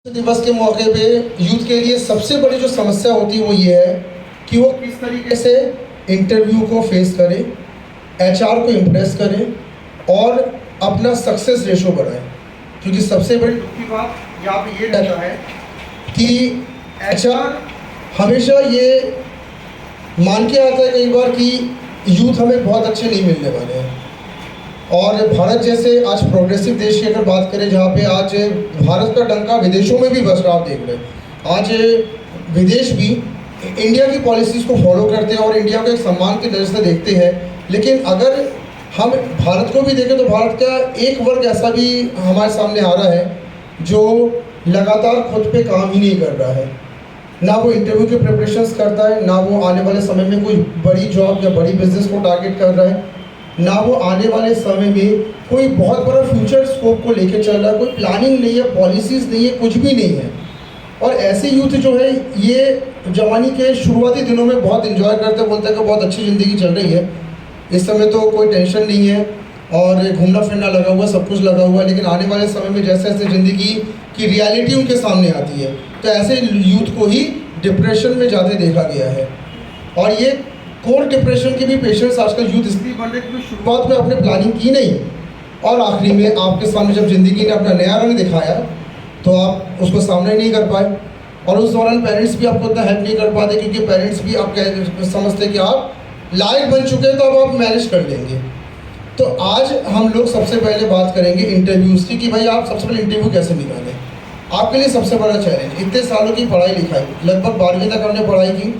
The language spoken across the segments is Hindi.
दिवस के मौके पे यूथ के लिए सबसे बड़ी जो समस्या होती है वो ये है कि वो किस तरीके से इंटरव्यू को फेस करे, एचआर को इम्प्रेस करे और अपना सक्सेस रेशो बढ़ाए। क्योंकि सबसे बड़ी दुख की बात यहाँ पे ये रहता है कि एचआर हमेशा ये मान के आता है कई बार कि यूथ हमें बहुत अच्छे नहीं मिलने वाले हैं। और भारत जैसे आज प्रोग्रेसिव देश की अगर बात करें, जहाँ पे आज भारत का डंका विदेशों में भी बस रहा, आप देख रहे हैं आज विदेश भी इंडिया की पॉलिसीज़ को फॉलो करते हैं और इंडिया को एक सम्मान की नज़र से देखते हैं। लेकिन अगर हम भारत को भी देखें तो भारत का एक वर्ग ऐसा भी हमारे सामने आ रहा है जो लगातार खुद पे काम ही नहीं कर रहा है। ना वो इंटरव्यू के प्रिपरेशंस करता है, ना वो आने वाले समय में कोई बड़ी जॉब या बड़ी बिजनेस को टारगेट कर रहा है, ना वो आने वाले समय में कोई बहुत बड़ा फ्यूचर स्कोप को लेकर चल रहा है। कोई प्लानिंग नहीं है, पॉलिसीज़ नहीं है, कुछ भी नहीं है। और ऐसे यूथ जो है ये जवानी के शुरुआती दिनों में बहुत इन्जॉय करते हैं, बोलते हैं कि बहुत अच्छी ज़िंदगी चल रही है, इस समय तो कोई टेंशन नहीं है और घूमना फिरना लगा हुआ, सब कुछ लगा हुआ है। लेकिन आने वाले समय में जैसे जैसे ज़िंदगी की रियलिटी उनके सामने आती है तो ऐसे यूथ को ही डिप्रेशन में ज़्यादा देखा गया है। और ये कोर डिप्रेशन के भी पेशेंट्स आजकल यूथ इसलिए बन रहे हैं क्योंकि शुरुआत में आपने प्लानिंग की नहीं और आखिरी में आपके सामने जब ज़िंदगी ने अपना नया रंग दिखाया तो आप उसको सामने नहीं कर पाए। और उस दौरान पेरेंट्स भी आपको उतना हेल्प नहीं कर पाते क्योंकि पेरेंट्स भी आप समझते हैं कि आप लायक बन चुके हैं तो अब आप मैनेज कर लेंगे। तो आज हम लोग सबसे पहले बात करेंगे इंटरव्यूज़ की कि भाई आप सबसे पहले इंटरव्यू कैसे निकालें। आपके लिए सबसे बड़ा चैलेंज, इतने सालों की पढ़ाई लिखाई, लगभग 12वीं तक हमने पढ़ाई की,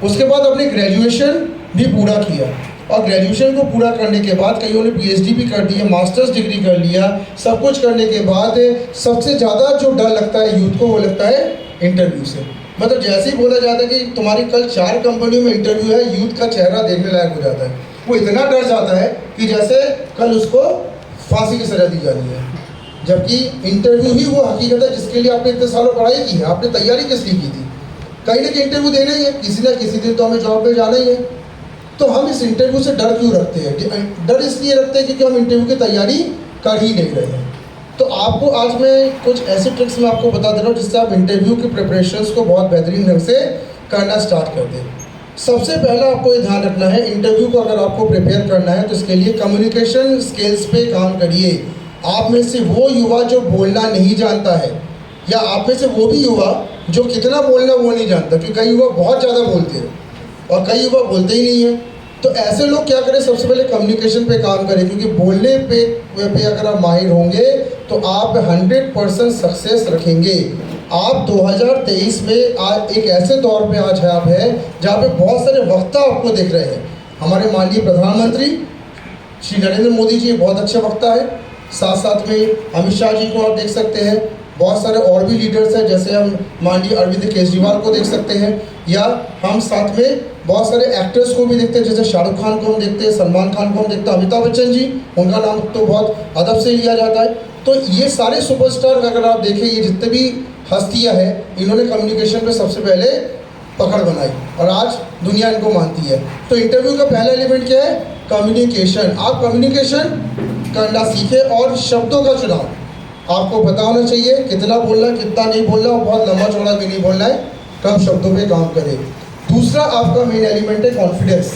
उसके बाद अपने ग्रेजुएशन भी पूरा किया और ग्रेजुएशन को पूरा करने के बाद कईयों ने पीएचडी भी कर दी है, मास्टर्स डिग्री कर लिया। सब कुछ करने के बाद सबसे ज़्यादा जो डर लगता है यूथ को वो लगता है इंटरव्यू से। मतलब जैसे ही बोला जाता है कि तुम्हारी कल 4 कंपनियों में इंटरव्यू है, यूथ का चेहरा देखने लायक हो जाता है। वो इतना डर जाता है कि जैसे कल उसको फांसी की सज़ा दी जानी है। जबकि इंटरव्यू ही वो हकीकत है जिसके लिए आपने इतने सालों पढ़ाई की है, आपने तैयारी किस लिए की थी। कहीं ना कहीं इंटरव्यू देना ही है, किसी ना किसी दिन तो हमें जॉब पे जाना ही है। तो हम इस इंटरव्यू से डर क्यों रखते हैं? डर इसलिए रखते हैं क्योंकि हम इंटरव्यू की तैयारी कर ही नहीं रहे हैं। तो आपको आज मैं कुछ ऐसे ट्रिक्स मैं आपको बता दे रहा हूँ जिससे आप इंटरव्यू की प्रिपरेशंस को बहुत बेहतरीन ढंग से करना स्टार्ट कर दें। सबसे पहला आपको ये ध्यान रखना है, इंटरव्यू को अगर आपको प्रिपेयर करना है तो इसके लिए कम्युनिकेशन स्किल्स पे काम करिए। आप में से वो युवा जो बोलना नहीं जानता है या आप में से वो भी युवा जो कितना बोलना वो नहीं जानता, क्योंकि कई युवा बहुत ज़्यादा बोलते हैं और कई युवा बोलते ही नहीं हैं। तो ऐसे लोग क्या करें, सबसे पहले कम्युनिकेशन पे काम करें क्योंकि बोलने पे अगर आप माहिर होंगे तो आप 100% सक्सेस रखेंगे। आप 2023 में आज एक ऐसे दौर पे आज आप है जहाँ पे बहुत सारे वक्ता आपको दिख रहे हैं। हमारे माननीय प्रधानमंत्री श्री नरेंद्र मोदी जी बहुत अच्छे वक्ता है, साथ साथ में अमित शाह जी को आप देख सकते हैं। बहुत सारे और भी लीडर्स हैं, जैसे हम माननीय अरविंद केजरीवाल को देख सकते हैं, या हम साथ में बहुत सारे एक्टर्स को भी देखते हैं, जैसे शाहरुख खान को हम देखते हैं, सलमान खान को हम देखते हैं, अमिताभ बच्चन जी, उनका नाम तो बहुत अदब से लिया जाता है। तो ये सारे सुपरस्टार अगर आप देखें, ये जितने भी हस्तियाँ हैं, इन्होंने कम्युनिकेशन पे सबसे पहले पकड़ बनाई और आज दुनिया इनको मानती है। तो इंटरव्यू का पहला एलिमेंट क्या है? कम्युनिकेशन। आप कम्युनिकेशन करना सीखें और शब्दों का चुनाव आपको पता होना चाहिए, कितना बोलना है, कितना नहीं बोलना, और बहुत लंबा चौड़ा भी नहीं बोलना है, कम शब्दों पे काम करें। दूसरा आपका मेन एलिमेंट है कॉन्फिडेंस।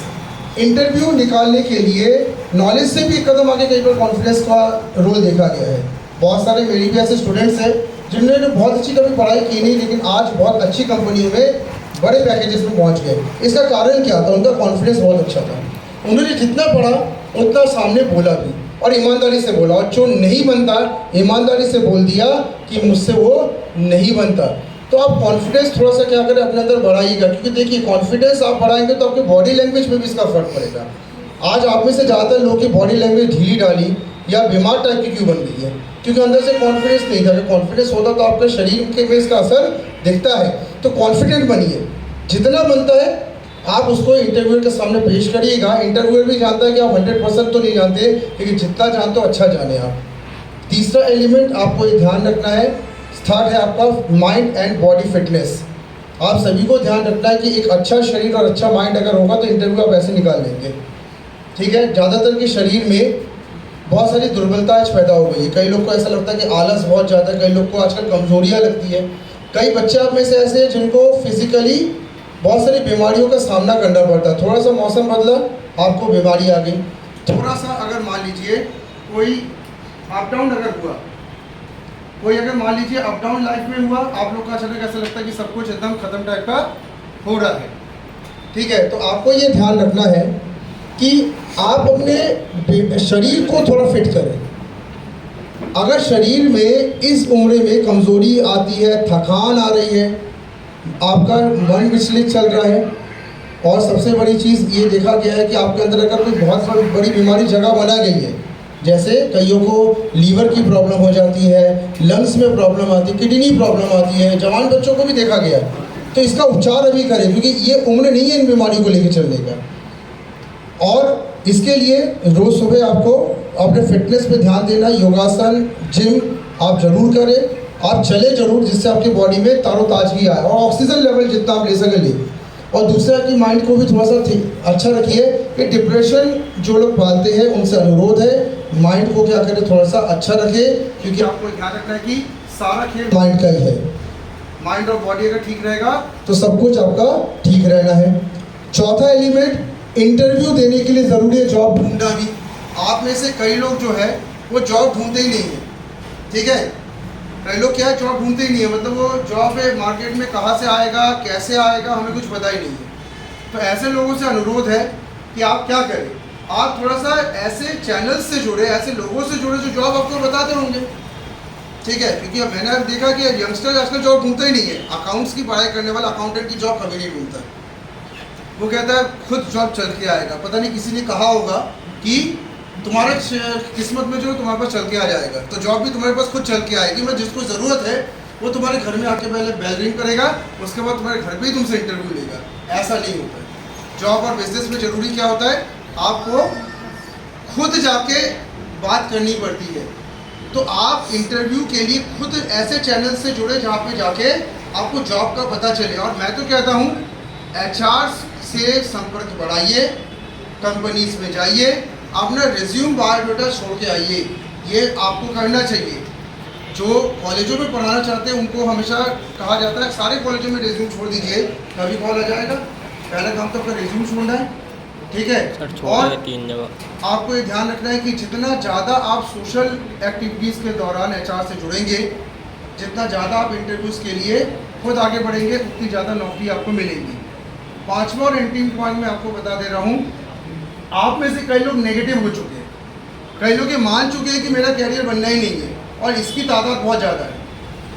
इंटरव्यू निकालने के लिए नॉलेज से भी एक कदम आगे कई बार कॉन्फिडेंस का रोल देखा गया है। बहुत सारे मेरे भी ऐसे स्टूडेंट्स हैं जिन्होंने बहुत अच्छी कभी पढ़ाई की नहीं लेकिन आज बहुत अच्छी कंपनियों में बड़े पैकेजेस में पहुँच गए। इसका कारण क्या था? उनका कॉन्फिडेंस बहुत अच्छा था। उन्होंने जितना पढ़ा उतना सामने बोला भी और ईमानदारी से बोला, और जो नहीं बनता ईमानदारी से बोल दिया कि मुझसे वो नहीं बनता। तो आप कॉन्फिडेंस थोड़ा सा क्या करें अपने अंदर बढ़ाइएगा, क्योंकि देखिए कॉन्फिडेंस आप बढ़ाएंगे तो आपके बॉडी लैंग्वेज में भी इसका फर्क पड़ेगा। आज आप में से ज़्यादातर लोगों की बॉडी लैंग्वेज ढीली डाली या बीमार टाइप की क्यों बन गई है? क्योंकि अंदर से कॉन्फिडेंस नहीं था। अगर कॉन्फिडेंस होता तो आपके शरीर के में इसका असर दिखता है। तो कॉन्फिडेंट बनिए, जितना बनता है आप उसको इंटरव्यूअर के सामने पेश करिएगा। इंटरव्यूअर भी जानता है कि आप 100% तो नहीं जानते, लेकिन जितना जानते हो अच्छा जाने आप। तीसरा एलिमेंट आपको ये ध्यान रखना है, थर्ड है आपका माइंड एंड बॉडी फिटनेस। आप सभी को ध्यान रखना है कि एक अच्छा शरीर और अच्छा माइंड अगर होगा तो इंटरव्यू आप ऐसे निकाल लेंगे। ठीक है, ज़्यादातर के शरीर में बहुत सारी दुर्बलताएं पैदा हो गई है। कई लोग को ऐसा लगता है कि आलस बहुत ज़्यादा है, कई लोग को आजकल कमजोरियाँ लगती है, कई बच्चे आप में से ऐसे हैं जिनको फिजिकली बहुत सारी बीमारियों का सामना करना पड़ता है। थोड़ा सा मौसम बदला, आपको बीमारी आ गई। थोड़ा सा अगर मान लीजिए कोई अप डाउन अगर हुआ, कोई अगर मान लीजिए अप डाउन लाइफ में हुआ, आप लोग का अचानक ऐसा लगता है कि सब कुछ एकदम खत्म टाइप का हो रहा है, ठीक है। तो आपको ये ध्यान रखना है कि आप अपने शरीर को थोड़ा फिट करें। अगर शरीर में इस उम्र में कमज़ोरी आती है, थकान आ रही है, आपका मन विचलित चल रहा है, और सबसे बड़ी चीज़ ये देखा गया है कि आपके अंदर अगर कोई बहुत बड़ी बीमारी जगह बना गई है, जैसे कईयों को लीवर की प्रॉब्लम हो जाती है, लंग्स में प्रॉब्लम आती है, किडनी प्रॉब्लम आती है, जवान बच्चों को भी देखा गया है, तो इसका उपचार अभी करें, क्योंकि ये उम्र नहीं है इन बीमारी को लेकर चलने का। और इसके लिए रोज़ सुबह आपको अपने फिटनेस पे ध्यान देना, योगासन, जिम आप ज़रूर करें, आप चले ज़रूर, जिससे आपकी बॉडी में ताज़गी आए, और ऑक्सीजन लेवल जितना आप ले सकें ले। और दूसरा कि माइंड को भी थोड़ा सा अच्छा रखिए कि डिप्रेशन जो लोग पालते हैं उनसे अनुरोध है, माइंड को क्या करें, थोड़ा सा अच्छा रखें, क्योंकि आपको ध्यान रखना है कि सारा खेल माइंड का ही है। माइंड और बॉडी अगर ठीक रहेगा तो सब कुछ आपका ठीक रहना है। चौथा एलिमेंट, इंटरव्यू देने के लिए ज़रूरी है जॉब ढूंढना भी। आप में से कई लोग जो है वो जॉब ढूंढते ही नहीं है, ठीक है। कई लोग क्या है, जॉब ढूंढते ही नहीं है, मतलब वो जॉब है मार्केट में कहाँ से आएगा, कैसे आएगा, हमें कुछ पता ही नहीं है। तो ऐसे लोगों से अनुरोध है कि आप क्या करें, आप थोड़ा सा ऐसे चैनल्स से जुड़े, ऐसे लोगों से जुड़े जो जॉब आपको बताते होंगे, ठीक है। क्योंकि अब मैंने देखा कि यंगस्टर आजकल जॉब ढूंढते ही नहीं है। अकाउंट्स की पढ़ाई करने वाला अकाउंटेंट की जॉब कभी नहीं ढूंढता, वो कहता है खुद जॉब चल के आएगा। पता नहीं किसी ने कहा होगा कि तुम्हारे किस्मत में जो तुम्हारे पास चल के आ जाएगा, तो जॉब भी तुम्हारे पास खुद चल के आएगी। मैं जिसको ज़रूरत है वो तुम्हारे घर में आके पहले बेल रिंग करेगा, उसके बाद तुम्हारे घर पे ही तुमसे इंटरव्यू लेगा। ऐसा नहीं होता है। जॉब और बिजनेस में ज़रूरी क्या होता है, आपको खुद जाके बात करनी पड़ती है। तो आप इंटरव्यू के लिए खुद ऐसे चैनल से जुड़े जहाँ पे जाके आपको जॉब का पता चले। और मैं तो कहता हूँ HR से संपर्क बढ़ाइए, कंपनीज में जाइए, अपना रिज्यूम बायोडाटा छोड़ के आइए, ये आपको करना चाहिए। जो कॉलेजों में पढ़ाना चाहते हैं उनको हमेशा कहा जाता है सारे कॉलेजों में रिज्यूम छोड़ दीजिए, तभी कॉल आ जाएगा। पहला काम तो आपका रिज्यूम छोड़ना है, ठीक है। और 3 जगह आपको ये ध्यान रखना है कि जितना ज़्यादा आप सोशल एक्टिविटीज़ के दौरान HR से जुड़ेंगे, जितना ज़्यादा आप इंटरव्यूज़ के लिए खुद आगे बढ़ेंगे, उतनी ज़्यादा नौकरी आपको मिलेगी। पांचवा और एंडिंग पॉइंट मैं आपको बता दे रहा हूँ, आप में से कई लोग नेगेटिव हो चुके हैं, कई लोग ये मान चुके हैं कि मेरा कैरियर बनना ही नहीं है, और इसकी तादाद बहुत ज़्यादा है।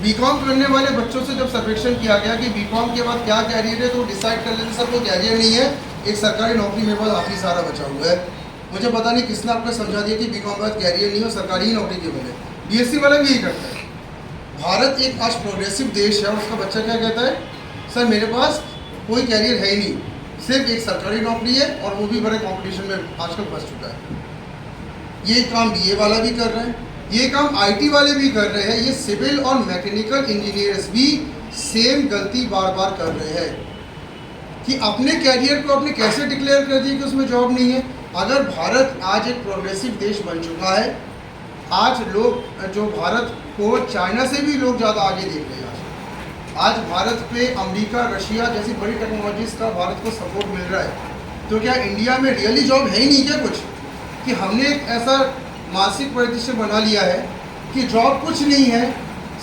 बीकॉम करने वाले बच्चों से जब सर्वेक्षण किया गया कि बीकॉम के बाद क्या कैरियर है, तो डिसाइड कर लेते सर वो कैरियर नहीं है, एक सरकारी नौकरी मेरे पास आखिरी सहारा बचा हुआ है। मुझे पता नहीं किसने आपको समझा दिया कि बीकॉम के बाद कैरियर नहीं हो, सरकारी ही नौकरी केवल है। BSc वाला भी यही करता है। भारत एक आज प्रोग्रेसिव देश है, और उसका बच्चा क्या कहता है, सर मेरे पास कोई कैरियर है ही नहीं, सिर्फ एक सरकारी नौकरी है, और वो भी बड़े कंपटीशन में आजकल फंस चुका है। ये काम BA वाला भी कर रहे हैं, ये काम IT वाले भी कर रहे हैं, ये सिविल और मैकेनिकल इंजीनियर्स भी सेम गलती बार बार कर रहे हैं कि अपने कैरियर को आपने कैसे डिक्लेयर कर दिया कि उसमें जॉब नहीं है। अगर भारत आज एक प्रोग्रेसिव देश बन चुका है, आज लोग जो भारत को चाइना से भी लोग ज़्यादा आगे देख रहे हैं। आज भारत पे अमेरिका, रशिया जैसी बड़ी टेक्नोलॉजीज़ का भारत को सपोर्ट मिल रहा है। तो क्या इंडिया में रियली जॉब है ही नहीं क्या कुछ, कि हमने एक ऐसा मानसिक परिदृश्य बना लिया है कि जॉब कुछ नहीं है,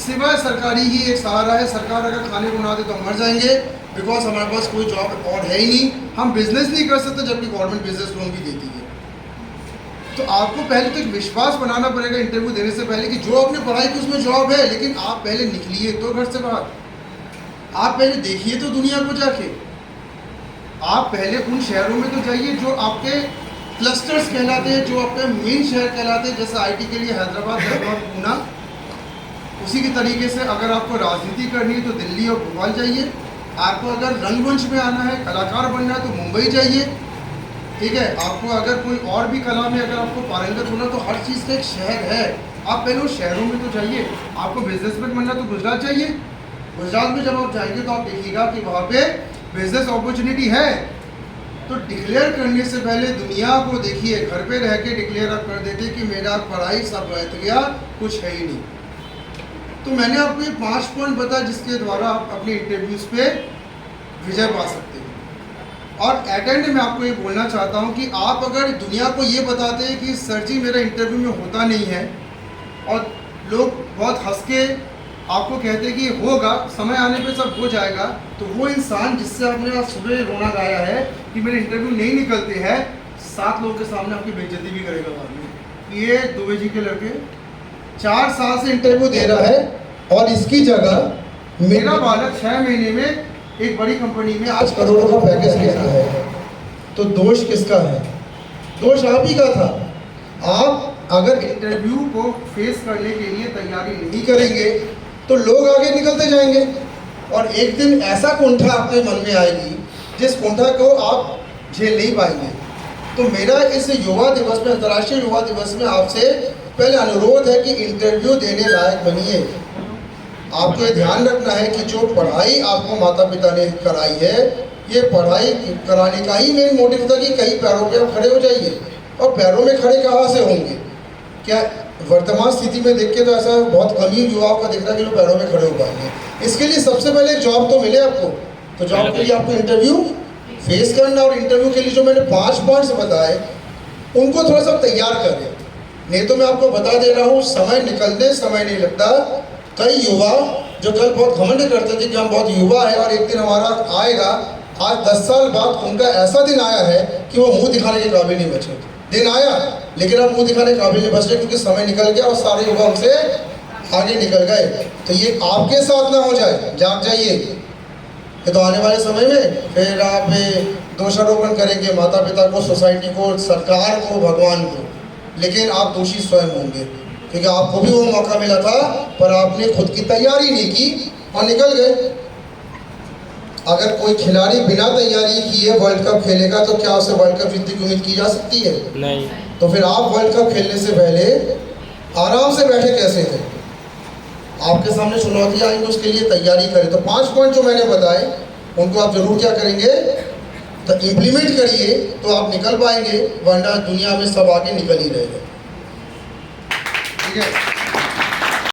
सिवाय सरकारी ही एक सहारा है। सरकार अगर खाने को ना दे तो मर जाएंगे, बिकॉज हमारे पास कोई जॉब और है ही नहीं। हम बिजनेस नहीं कर सकते, जबकि गवर्नमेंट बिजनेस लोन भी देती है। तो आपको पहले तो एक विश्वास बनाना पड़ेगा इंटरव्यू देने से पहले कि जो आपने पढ़ाई की उसमें जॉब है, लेकिन आप पहले निकलिए तो घर से बाहर, आप पहले देखिए तो दुनिया को जाके, आप पहले उन शहरों में तो जाइए जो आपके क्लस्टर्स कहलाते हैं, जो आपके मेन शहर कहलाते हैं। जैसे IT के लिए हैदराबाद, बेंगलोर, पूना, उसी के तरीके से अगर आपको राजनीति करनी है तो दिल्ली और भोपाल जाइए। आपको अगर रंगमंच में आना है, कलाकार बनना है तो मुंबई जाइए, ठीक है। आपको अगर कोई और भी कला में अगर आपको पारंगत होना, तो हर चीज़ का एक शहर है, आप पहले उस शहरों में तो जाइए। आपको बिजनेसमैन बनना तो गुजरात जाइए, गुजरात में जब आप जाएंगे तो आप देखिएगा कि वहाँ पे बिजनेस अपॉर्चुनिटी है। तो तो डिक्लेयर करने से पहले दुनिया को देखिए, घर पे रह के डिक्लेयर आप कर देते कि मेरा पढ़ाई सब बच गया, कुछ है ही नहीं। तो मैंने आपको ये 5 पॉइंट बताया जिसके द्वारा आप अपने इंटरव्यूज़ पे विजय पा सकते हो। और एट एंड मैं आपको ये बोलना चाहता हूँ कि आप अगर दुनिया को ये बताते हैं कि सर जी मेरा इंटरव्यू में होता नहीं है, और लोग बहुत हंस के आपको कहते हैं कि होगा, समय आने पे सब हो जाएगा, तो वो इंसान जिससे आपने आज सुबह रोना गाया है कि मेरे इंटरव्यू नहीं निकलते हैं, 7 लोगों के सामने आपकी बेइज्जती भी करेगा बाद में। ये दुबे जी के लड़के 4 साल से इंटरव्यू दे रहा है, और इसकी जगह मेरा बालक 6 महीने में एक बड़ी कंपनी में आज करोड़ों का पैकेज ले रहा है। तो दोष किसका है? दोष आप ही का था। आप अगर इंटरव्यू को फेस करने के लिए तैयारी नहीं करेंगे तो लोग आगे निकलते जाएंगे, और एक दिन ऐसा कुंठा आपके मन में आएगी जिस कुंठा को आप झेल नहीं पाएंगे। तो मेरा इस युवा दिवस में, अंतर्राष्ट्रीय युवा दिवस में आपसे पहले अनुरोध है कि इंटरव्यू देने लायक बनिए। आपको ये ध्यान रखना है कि जो पढ़ाई आपको माता पिता ने कराई है, ये पढ़ाई कराने का ही मेन मोटिव था कि कई पैरों पे आप खड़े हो जाइए। और पैरों में खड़े कहाँ से होंगे? क्या वर्तमान स्थिति में देख के तो ऐसा बहुत कम ही युवाओं का दिख रहा है कि लोग पैरों में खड़े हो पाएंगे। इसके लिए सबसे पहले एक जॉब तो मिले आपको, तो जॉब के लिए आपको इंटरव्यू फेस करना, और इंटरव्यू के लिए जो मैंने 5 पॉइंट्स बताए उनको थोड़ा सा तैयार करें। नहीं तो मैं आपको बता दे रहा हूँ, समय निकलने समय नहीं लगता। कई युवा जो कल बहुत घमंड करते थे कि हम बहुत युवा है और एक दिन हमारा आएगा, आज 10 साल बाद उनका ऐसा दिन आया है कि वो मुंह दिखाने के काबिल नहीं बचे। दिन आया लेकिन अब मुंह दिखाने के काबिल नहीं बचे क्योंकि समय निकल गया और सारे युवा उनसे आगे निकल गए। तो ये आपके साथ ना हो जाए, जाग जाइए। ये तो आने वाले समय में फिर आप दोषारोपण करेंगे माता पिता को, सोसाइटी को, सरकार को, भगवान को, लेकिन आप दोषी स्वयं होंगे क्योंकि आपको भी वो मौका मिला था पर आपने खुद की तैयारी नहीं की और निकल गए। अगर कोई खिलाड़ी बिना तैयारी किए वर्ल्ड कप खेलेगा तो क्या उसे वर्ल्ड कप जीतने की उम्मीद की जा सकती है? नहीं। तो फिर आप वर्ल्ड कप खेलने से पहले आराम से बैठे कैसे थे? आपके सामने चुनौतियाँ आएंगी, उसके लिए तैयारी करें। तो 5 पॉइंट जो मैंने बताए उनको आप जरूर क्या करेंगे, तो इम्प्लीमेंट करिए, तो आप निकल पाएंगे, वरना दुनिया में सब आगे निकल ही रहेंगे। ठीक है।